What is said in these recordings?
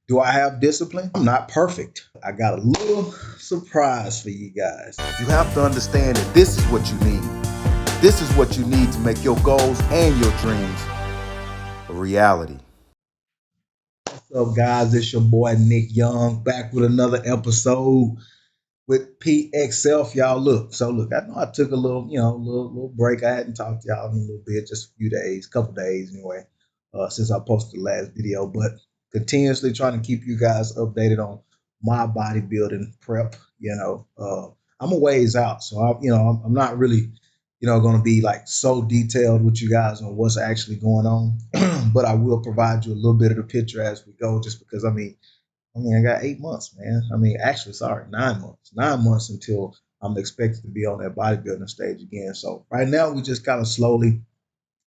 Do I have discipline? I'm not perfect. I got a little surprise for you guys. You have to understand that this is what you need. This is what you need to make your goals and your dreams a reality. What's up, guys? It's your boy Nick Young back with another episode with PXF. Y'all look, I know I took a little, little break. I hadn't talked to y'all in a little bit, just a few days, couple days anyway, since I posted the last video, but continuously trying to keep you guys updated on my bodybuilding prep. I'm a ways out, so I'm not really, going to be like so detailed with you guys on what's actually going on, but I will provide you a little bit of the picture as we go, just because I got 8 months, man. Actually, sorry, 9 months. 9 months until I'm expected to be on that bodybuilding stage again. So right now, we just kind of slowly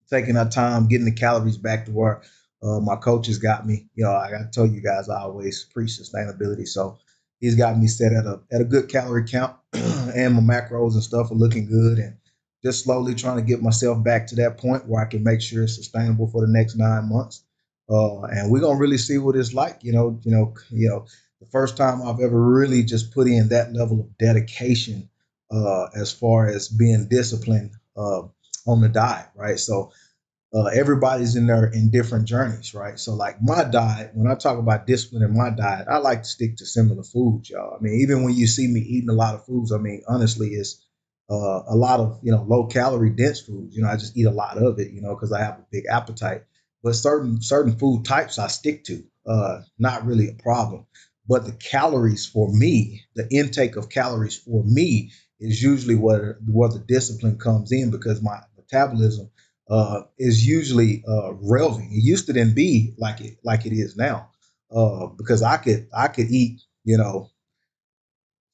taking our time, getting the calories back to where my coach has got me. I told you guys I always preach sustainability, so he's got me set at a good calorie count, and my macros and stuff are looking good, and just slowly trying to get myself back to that point where I can make sure it's sustainable for the next 9 months. And we're gonna really see what it's like. The first time I've ever really just put in that level of dedication as far as being disciplined on the diet, right? So everybody's in there in different journeys, right? So like my diet, when I talk about discipline in my diet, I like to stick to similar foods, y'all. Even when you see me eating a lot of foods, honestly, it's a lot of low calorie dense foods. I just eat a lot of it, because I have a big appetite. But certain food types I stick to, not really a problem. But the calories for me, the intake of calories for me is usually where the discipline comes in, because my metabolism is usually relevant. It used to then be like it is now, because I could eat 6,000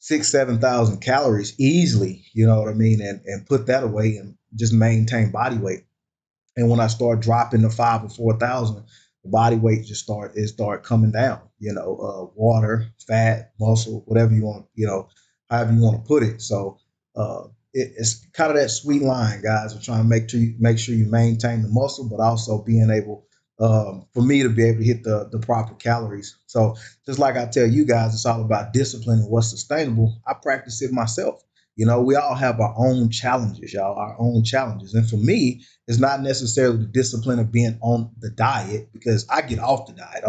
to 7,000 calories easily. You know what I mean, and put that away and just maintain body weight. And when I start dropping to 5 or 4,000, the body weight just start coming down. Water, fat, muscle, whatever you want, however you want to put it. So uh, it's kind of that sweet line, guys. We're trying to make sure you maintain the muscle, but also being able, for me to be able to hit the proper calories. So just like I tell you guys, it's all about discipline and what's sustainable. I practice it myself. We all have our own challenges, y'all, our own challenges. And for me, it's not necessarily the discipline of being on the diet, because I get off the diet.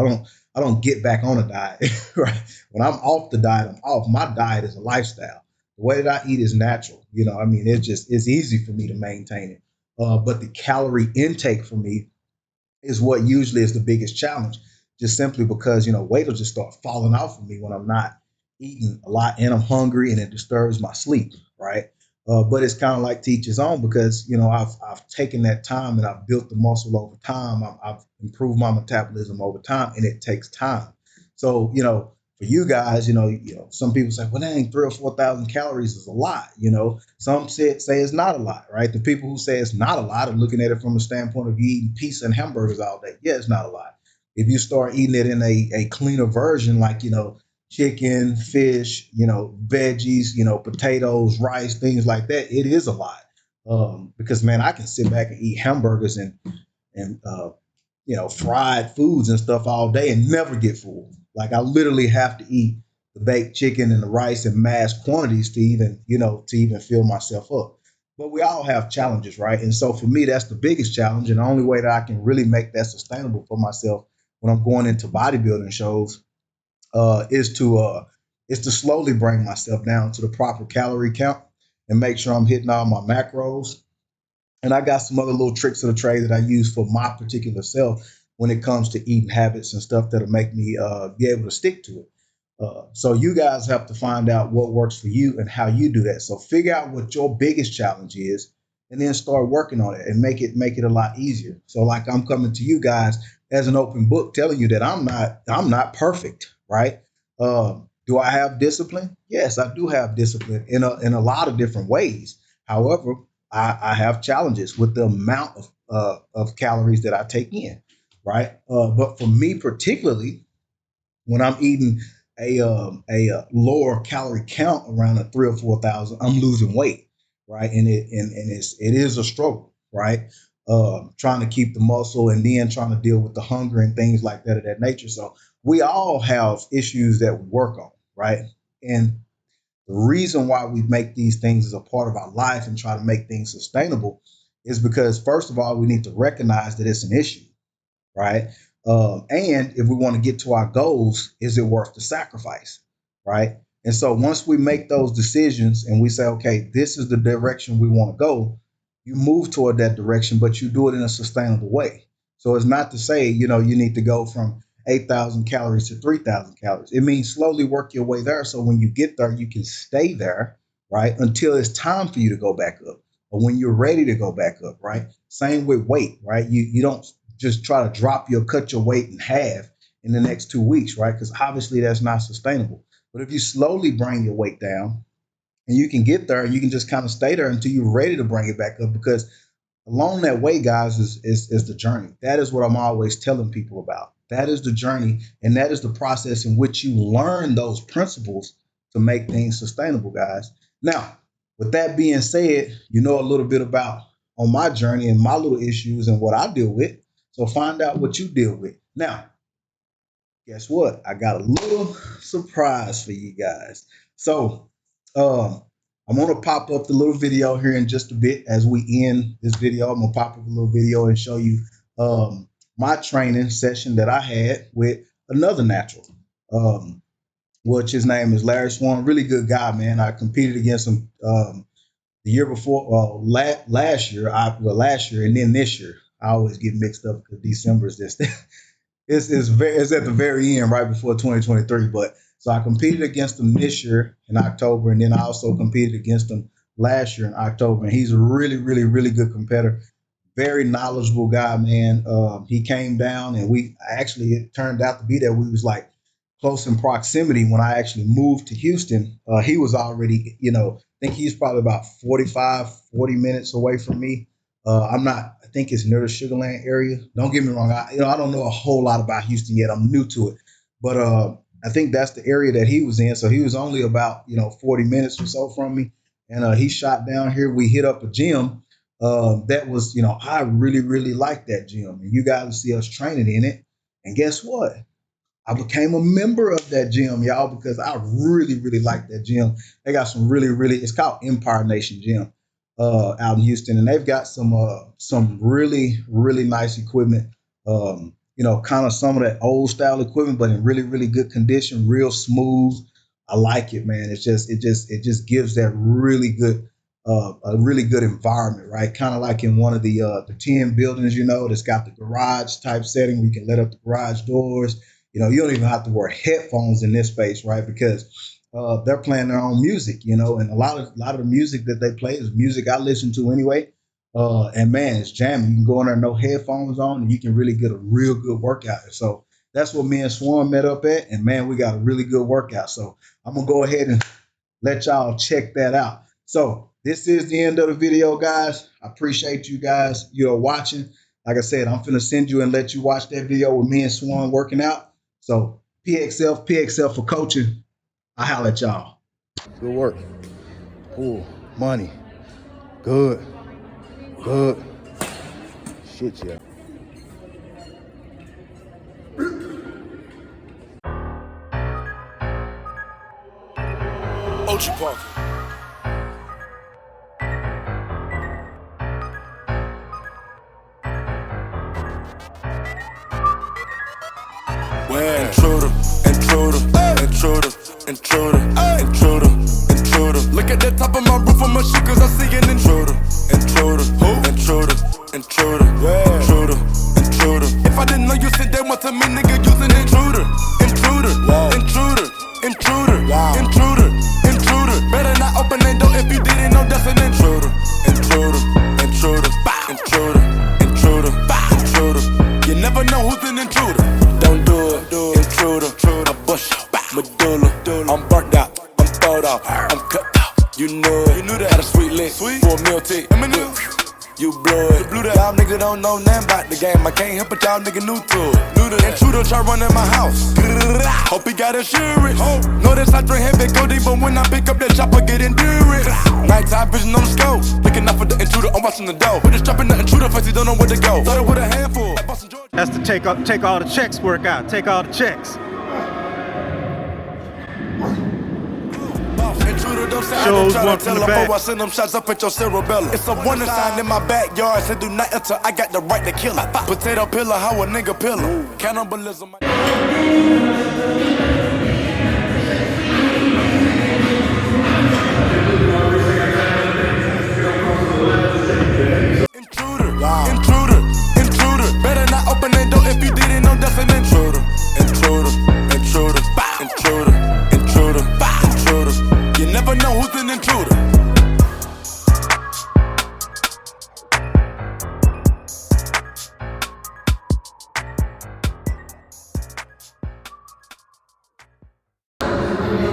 I don't get back on a diet, right? When I'm off the diet, I'm off. My diet is a lifestyle. The way that I eat is natural. It's easy for me to maintain it. But the calorie intake for me is what usually is the biggest challenge, just simply because weight will just start falling off of me when I'm not eating a lot and I'm hungry, and it disturbs my sleep, right? But it's kind of like teach his own, because I've taken that time and I've built the muscle over time. I've improved my metabolism over time, and it takes time. So for you guys, some people say, well, dang, 3 or 4,000 calories is a lot. Some say it's not a lot, right? The people who say it's not a lot are looking at it from a standpoint of you eating pizza and hamburgers all day. Yeah, it's not a lot. If you start eating it in a cleaner version, like chicken, fish, veggies, potatoes, rice, things like that, it is a lot. Because man, I can sit back and eat hamburgers and fried foods and stuff all day and never get full. Like I literally have to eat the baked chicken and the rice in mass quantities to even fill myself up. But we all have challenges, right? And so for me, that's the biggest challenge. And the only way that I can really make that sustainable for myself when I'm going into bodybuilding shows uh, is to uh, is to slowly bring myself down to the proper calorie count and make sure I'm hitting all my macros. And I got some other little tricks of the trade that I use for my particular self when it comes to eating habits and stuff that'll make me be able to stick to it. So you guys have to find out what works for you and how you do that. So figure out what your biggest challenge is, and then start working on it and make it a lot easier. So like I'm coming to you guys as an open book, telling you that I'm not perfect, right? Do I have discipline? Yes, I do have discipline in a lot of different ways. However, I have challenges with the amount of calories that I take in, right? But for me particularly, when I'm eating a lower calorie count around a 3 or 4,000, I'm losing weight, right? And it is a struggle, right? Trying to keep the muscle and then trying to deal with the hunger and things like that of that nature. So we all have issues that we work on, right? And the reason why we make these things as a part of our life and try to make things sustainable is because, first of all, we need to recognize that it's an issue, right? And if we want to get to our goals, is it worth the sacrifice, right? And so once we make those decisions and we say, okay, this is the direction we want to go, you move toward that direction, but you do it in a sustainable way. So it's not to say, you need to go from 8,000 calories to 3,000 calories. It means slowly work your way there. So when you get there, you can stay there, right? Until it's time for you to go back up or when you're ready to go back up, right? Same with weight, right? You don't just try to drop your cut your weight in half in the next 2 weeks, right? Because obviously that's not sustainable. But if you slowly bring your weight down and you can get there, you can just kind of stay there until you're ready to bring it back up. Because along that way, guys, is the journey. That is what I'm always telling people about. That is the journey, and that is the process in which you learn those principles to make things sustainable, guys. Now, with that being said, you know a little bit about on my journey and my little issues and what I deal with. So find out what you deal with. Now, guess what? I got a little surprise for you guys. So I'm gonna pop up the little video here in just a bit as we end this video. I'm gonna pop up a little video and show you my training session that I had with another natural, which his name is Larry Swann. Really good guy, man. I competed against him the year before, last year, and then this year. I always get mixed up because December is this. It's at the very end, right before 2023. But so I competed against him this year in October, and then I also competed against him last year in October. And he's a really, really, really good competitor. Very knowledgeable guy, man. He came down, and it turned out to be that we was like close in proximity when I actually moved to Houston. He was already, I think he's probably about 40 minutes away from me. I think it's near the Sugarland area. Don't get me wrong. I don't know a whole lot about Houston yet. I'm new to it, but I think that's the area that he was in. So he was only about, 40 minutes or so from me. And he shot down here. We hit up a gym that was, I really, really liked that gym. And you got to see us training in it. And guess what? I became a member of that gym, y'all, because I really, really like that gym. They got some really, really, it's called Empire Nation Gym out in Houston. And they've got some really, really nice equipment, kind of some of that old style equipment, but in really, really good condition, real smooth. I like it, man. It just gives that really good, a really good environment, right? Kind of like in one of the 10 buildings, that's got the garage type setting where you can let up the garage doors. You don't even have to wear headphones in this space, right? Because they're playing their own music, and a lot of the music that they play is music I listen to anyway. And man, it's jamming. You can go in there, no headphones on, and you can really get a real good workout. So that's what me and Swan met up at, and man, we got a really good workout. So I'm gonna go ahead and let y'all check that out. So this is the end of the video, guys. I appreciate you guys, watching. Like I said, I'm finna send you and let you watch that video with me and Swan working out. So PXL for coaching. I holler at y'all. Good work. Ooh, money. Good. Shit, yeah. Ochi Parker. Intruder. Look at the top of my roof on my shoe, cause I see an intruder. Who? Intruder. If I didn't know you said that one to me, nigga, you's an intruder. Better not open that door if you didn't know that's an intruder. You never know who's an intruder. Don't do it, intruder. I bust your medulla. I'm burnt out, I'm thawed out, I'm cut out. You knew that. Had a sweet lick for a meal tick. You blew it. Y'all niggas don't know nothing about the game. I can't help but y'all niggas new to it. Intruder try running my house. Hope he got insurance. Notice I drink heavy go deep, but when I pick up that chopper, get endurance. Nighttime vision on the scope. Looking out for the intruder, I'm watching the dough. But it's dropping the intruder face, he don't know where to go. Started with a handful. That's to take all the checks workout. Take all the checks. Shows one from the back. I send them shots up at your cerebellum. It's a warning sign in my backyard. Say do not enter. I got the right to kill it. Potato pillar, how a nigga pillar. Cannibalism. Intruder. Better not open that door if you didn't know that's an intruder. Intruder. You never know who's an intruder.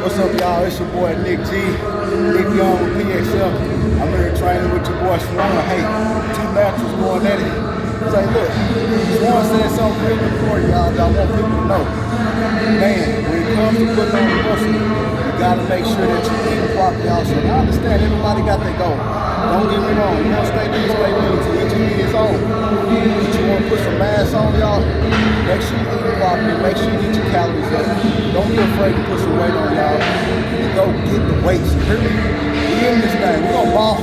What's up, y'all? It's your boy Nick G. Nick Young with PXL. I'm here training with your boy Swann. Hey, two matches going at it. Say, look, Swann said something real important, y'all, that I want people to know. Man, when it comes to putting on the muscle, you gotta make sure that you're eating properly, y'all. So I understand everybody got their goal. Don't get me wrong. You want to stay lean. So each of you is on. But you want to put some mass on, y'all, make sure you eat properly. Make sure you get your calories up. Don't be afraid to put some weight on, y'all. You go get the weights. You hear me? We in this thing. We gonna ball.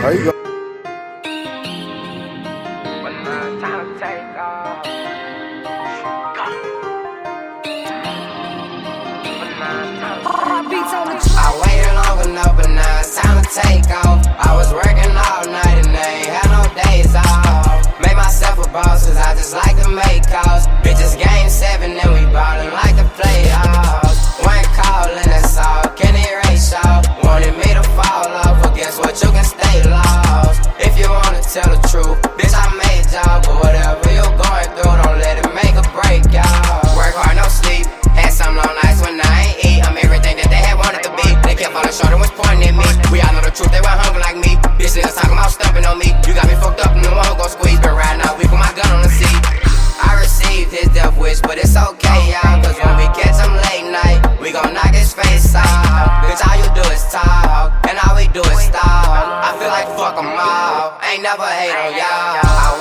There you go. I waited long enough, but now it's time to take off. I was working all night and I ain't had no days off. Made myself a boss, cause I just like to make calls. Bitches game 7 and we ballin' like the playoffs. One call and that's all, can erase y'all. Wanted me to fall off, but guess what, you can stay lost. If you wanna tell the truth, bitch I made y'all. But whatever you're going through, don't let it make or break y'all. Work hard, no sleep, had some long nights when I ain't eat. I'm everything that they had wanted to be. They kept falling short and was pointing at me. We all know the truth, they weren't hungry like me. Bitch niggas talking about stumping on me. You got me fucked up and no one gon' squeeze. Been riding all week with my gun on the seat. I received his death wish, but it's okay, y'all. Cause when we catch him late night, we gon' knock his face off. Bitch, all you do is talk, and all we do is stall. I feel like fuck 'em all, ain't never hate on y'all.